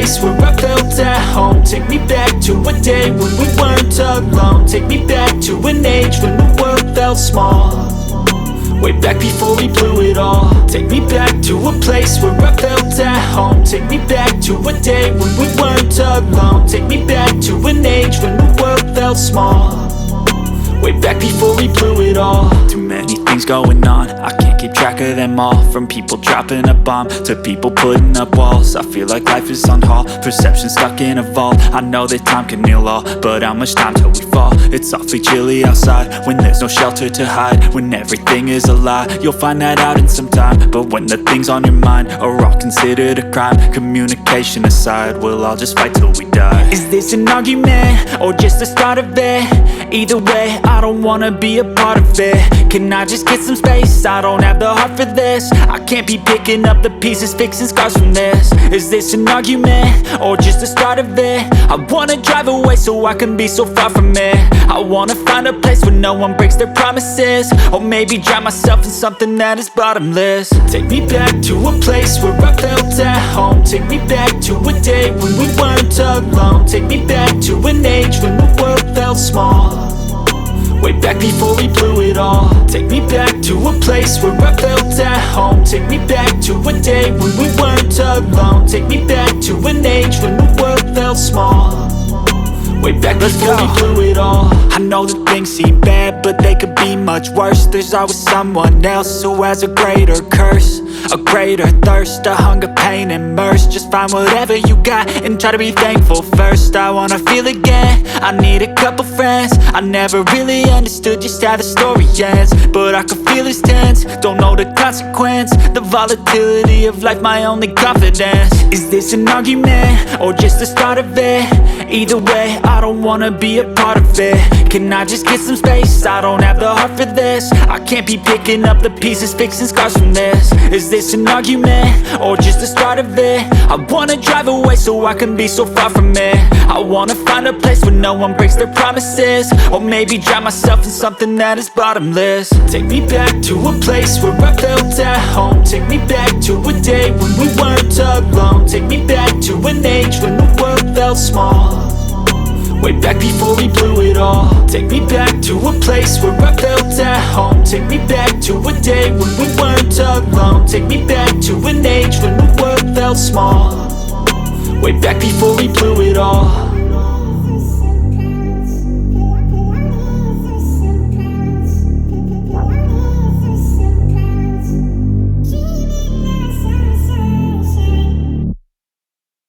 place where I felt at home. Take me back to a day when we weren't alone. Take me back to an age when the world felt small. Way back before we blew it all. Take me back to a place where I felt at home. Take me back to a day when we weren't alone. Take me back to an age when the world felt small. Way back before we blew it all. Too many things going on, I can't keep track of them all. From people dropping a bomb to people putting up walls. I feel like life is on hold, perception stuck in a vault. I know that time can heal all, but how much time till we fall? It's awfully chilly outside when there's no shelter to hide. When everything is a lie, you'll find that out in some time. But when the things on your mind are all considered a crime, communication aside, we'll all just fight till we die. Is this an argument or just the start of it? Either way, I don't wanna be a part of it. Can I just get some space? I don't have the heart for this. I can't be picking up the pieces, fixing scars from this. Is this an argument or just the start of it? I wanna drive away so I can be so far from it. I wanna find a place where no one breaks their promises. Or maybe drown myself in something that is bottomless. Take me back to a place where I felt at home. Take me back to a day when we weren't alone. Take me back to an age when the world felt small. Way back before we blew it all. Take me back to a place where I felt at home. Take me back to a day when we weren't alone. Take me back to an age when the world felt small. Way back before we blew it all. I know that things seem bad, but they could be much worse. There's always someone else who has a greater curse, a greater thirst, a hunger, pain, and mercy. Just find whatever you got and try to be thankful first. I wanna feel again, I need a couple friends. I never really understood just how the story ends, but I can feel it's tense, don't know the consequence. The volatility of life, my only confidence. Is this an argument or just the start of it? Either way, I don't wanna be a part of it. Can I just get some space? I don't have the heart for this. I can't be picking up the pieces, fixing scars from this. Is this an argument or just the start of it? I wanna drive away so I can be so far from it. I wanna find a place where no one breaks their promises. Or maybe drown myself in something that is bottomless. Take me back to a place where I felt at home. Take me back to a day when we weren't alone. Take me back to an age when the world felt small. Way back before we blew it all. Take me back to a place where I felt at home. Take me back to a day when we weren't alone. Take me back to an age when the world felt small. Way back before we blew it all.